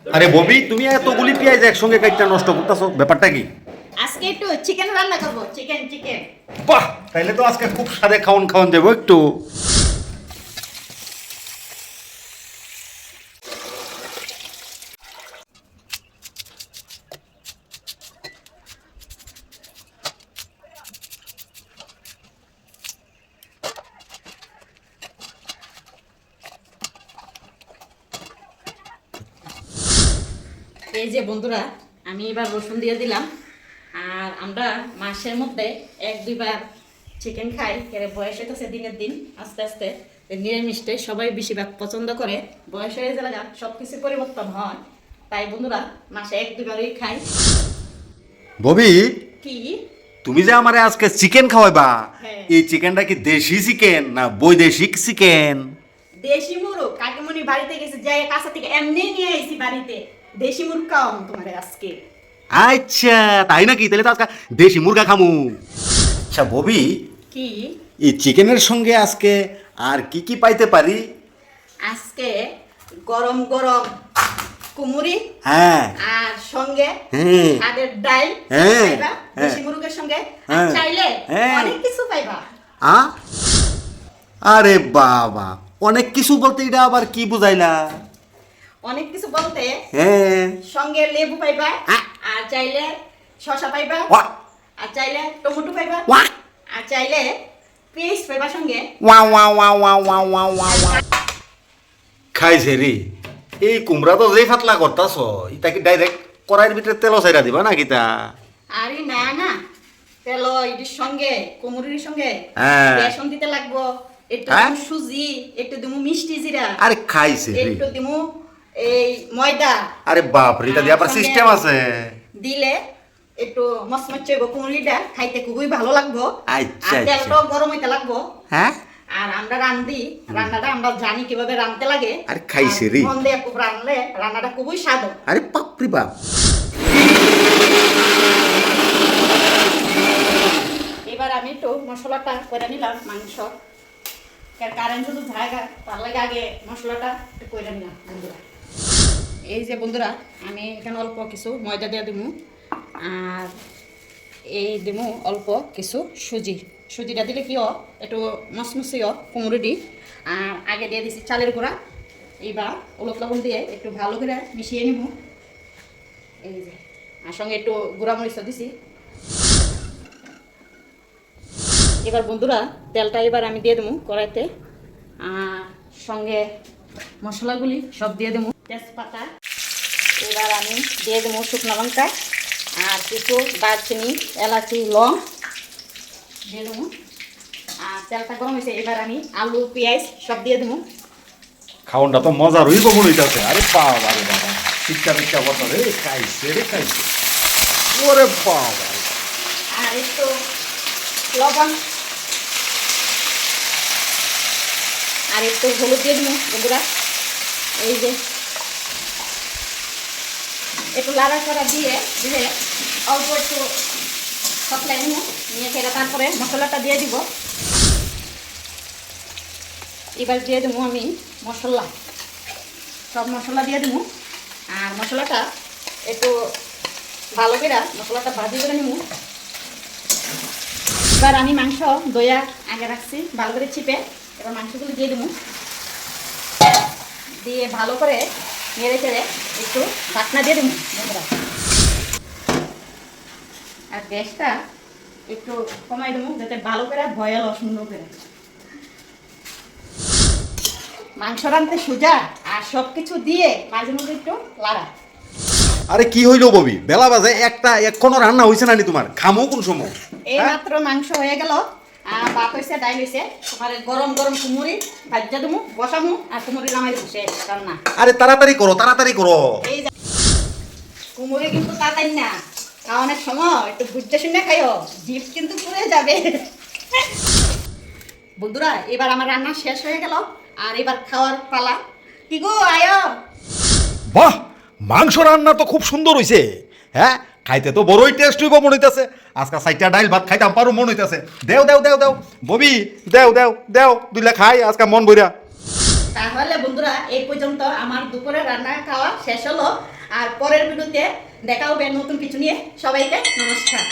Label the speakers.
Speaker 1: আরে ববি, তুমি এতগুলি পেঁয়াজ একসঙ্গে কাইটটা নষ্ট করতেছো, ব্যাপারটা কি?
Speaker 2: আজকে একটু চিকেন রান্না করব, চিকেন চিকেন।
Speaker 1: বাহ, তাইলে তো আজকে খুব স্বাদে খাওন খাওন দেবো একটু।
Speaker 2: এই যে বন্ধুরা, আমি এবার রসুন দিয়ে দিলাম। আর আমরা মাসের মধ্যে এক দুইবার চিকেন খাই, এর বয়স হইতেছে দিনের দিন আস্তে আস্তে। নিরামিষটাই সবাই বেশিরভাগ পছন্দ করে, বয়স হয়ে গেলে সব কিছু পরিবর্তন হয়। তাই বন্ধুরা মাসে এক দুইবারই খাই।
Speaker 1: ববি,
Speaker 2: কি?
Speaker 1: তুমি যে আমারে আজকে চিকেন খাওয়াইবা,
Speaker 2: হ্যাঁ।
Speaker 1: এই চিকেনটা কি দেশি চিকেন না বৈদেশিক চিকেন?
Speaker 2: দেশি মুরগ কাকিমণি বাড়িতে গেছে, যাই কাছা থেকে এমনি নিয়ে আইছি বাড়িতে। দেশি মুরগ খাওয়াম তোমার আজকে।
Speaker 1: আচ্ছা, তাই নাকি? তাহলে তো আজকে দেশি মুরগা খামু। আচ্ছা ববি,
Speaker 2: কি?
Speaker 1: এই চিকেনের সঙ্গে আজকে আর কি কি পাইতে পারি?
Speaker 2: আজকে গরম গরম কুমুরি,
Speaker 1: হ্যাঁ
Speaker 2: আর সঙ্গে
Speaker 1: হ্যাঁ
Speaker 2: শাকের ডাল
Speaker 1: হ্যাঁ,
Speaker 2: পাইবা,
Speaker 1: হ্যাঁ।
Speaker 2: দেশি মুরগের সঙ্গে। আর
Speaker 1: হ্যাঁ,
Speaker 2: চাইলে
Speaker 1: হ্যাঁ।
Speaker 2: অনেক কিছু পাইবা।
Speaker 1: আ আরে বাবা, অনেক কিছু বলতে এটা আবার কি বুঝাইলা?
Speaker 2: অনেক কিছু বলতে
Speaker 1: হ্যাঁ।
Speaker 2: সঙ্গে লেবু পাইবা,
Speaker 1: হ্যাঁ।
Speaker 2: আর চাইলে শসা পাইবা,
Speaker 1: ওয়া
Speaker 2: আর চাইলে টমেটো পাইবা,
Speaker 1: ওয়া
Speaker 2: আর চাইলে পেঁয়াজ পাইবা সঙ্গে।
Speaker 1: ওয়া ওয়া ওয়া ওয়া ওয়া ওয়া ওয়া ওয়া। খাইছে রে, এই কুমড়া তো যেই ফাতলা করতাছ, ইটা কি ডাইরেক্ট কড়াইয়ের ভিতরে তেল ছাইরা দিবা না কিতা?
Speaker 2: আরে না না, তেল এটির সঙ্গে কুমুরির সঙ্গে
Speaker 1: হ্যাঁ।
Speaker 2: বেসন দিতে লাগবো, একটু
Speaker 1: হ্যাঁ?
Speaker 2: দিমু সুজি, একটু দিমু মিষ্টি জিরা,
Speaker 1: আরে খাইছে রে,
Speaker 2: একটু দিমু এই ময়দা।
Speaker 1: আরে বাপ রে, এটা দিয়ে আবার
Speaker 2: সঙ্গে
Speaker 1: সিস্টেম আছে?
Speaker 2: দিলে একটু মচমচে কুমুরিটা খাইতে খুবই ভালো লাগবো।
Speaker 1: আচ্ছা,
Speaker 2: আর তেলটাও গরম হইতে লাগবো।
Speaker 1: হ্যাঁ।
Speaker 2: আর আমরা রান্নাটা আমরা জানি কিভাবে রাঁধতে লাগে।
Speaker 1: আরে খাইছে রে।
Speaker 2: আর মন দিয়ে খুব রাঁধলে রান্নাটা খুবই স্বাদ হয়।
Speaker 1: আরে বাপ রে বাপ।
Speaker 2: এবার আমি একটু মশলাটা করে নিলাম মাংস। কারেন্ট শুধু জায়গা, তার লাগে আগে মশলাটা একটু করে নিলাম বন্ধুরা। এই যে বন্ধুরা, আমি এখানে অল্প কিছু ময়দা দিয়ে দিব, আর এই দিব অল্প কিছু সুজি। সুজিটা দিলে কি একটু মসমসি কুমড়ো দিই। আর আগে দিয়ে দিছি চালের গুঁড়া। এইবার হলুদ লবণ দিয়ে একটু ভালো করে মিশিয়ে নিব। এই যে, আর সঙ্গে একটু গুঁড়া মরিচ দিছি। এবার বন্ধুরা, তেলটা এবার আমি দিয়ে দেবো কড়াইতে, আর সঙ্গে মশলাগুলি সব দিয়ে দেবো। তেজপাতা, এবার আমি দিয়ে দেবো শুকনো লঙ্কা, আর কিছু দারচিনি, এলাচি, লং দিয়ে দেবো। আর তেলটা গরম হয়েছে, এবার আমি আলু পেঁয়াজ সব দিয়ে দেবো।
Speaker 1: খাওনটা তো মজার হইব মনে হইতাছে। আরে বাবা রে বাবা, শিক্ষা দীক্ষা কথা রে, খাইছে রে খাইছে। ওরে বাবা,
Speaker 2: আর একটু লবণ আর একটু হলুদ দিয়ে দেবো বন্ধুরা। এই যে একটু লাড়াচাড়া দিয়ে দিয়ে অল্প একটু সবলাই নেবো, নিয়ে ফেলে তারপরে মশলাটা দিয়ে দিব। এবার দিয়ে দেবো আমি মশলা, সব মশলা দিয়ে দেবো। আর মশলাটা একটু ভালো করে মশলাটা ভাজি করে নেবো। এবার আমি মাংস দইয়া আগে রাখছি ভালো করে চিপে, এবার মাংসগুলো দিয়ে দেবো। দিয়ে ভালো করে নেড়ে চেড়ে একটু ঢাকনা দিয়ে দেবো বন্ধুরা। আর গ্যাসটা একটু কমাই দেবো, যাতে ভালো করে ভয়াল সুন্দর করে। মাংস রাঁধতে সোজা, আর সব কিছু দিয়ে মাঝে মধ্যে একটু লাড়া।
Speaker 1: আরে কি হইলো ববি, বেলা বাজে একটা, এখনো রান্না হইছে নানি তোমার? খামো কোন সময়?
Speaker 2: এই মাত্র মাংস হয়ে গেল, আর ভাত হয়েছে, ডাইল হয়েছে। তোমার গরম গরম কুমুরি ভাজা দেবো, বসামু, আর কুমুরি নামাই দেবো, শেষ রান্না।
Speaker 1: আরে তাড়াতাড়ি করো, তাড়াতাড়ি করো।
Speaker 2: এই যে কুমুরি কিন্তু তাড়াতাড়ি না, খাওয়ানোর সময় একটু বুঝতে শুনে খাইও, জিভ কিন্তু পুড়ে যাবে। বন্ধুরা, এবার আমার রান্না শেষ হয়ে গেল, আর এবার খাওয়ার পালা। কি গো, আয়ো।
Speaker 1: বাহ, মাংস রান্না তো খুব সুন্দর হইছে। হ্যাঁ, খাইতে তো বড়ই টেস্ট হইব মনে হইতাছে। আজকে সাইটা ডাইল ভাত খাইতাম পারো মনে হইতাছে। দেও দেও দেও দেও ববি, দেও দেও দেও, দুইলা খাই আজকে মন বইরা।
Speaker 2: তাহলে বন্ধুরা এই পর্যন্ত আমার দুপুরে রান্না খাওয়া শেষ হলো। আর পরের ভিডিওতে দেখা হবে নতুন কিছু নিয়ে। সবাইকে নমস্কার।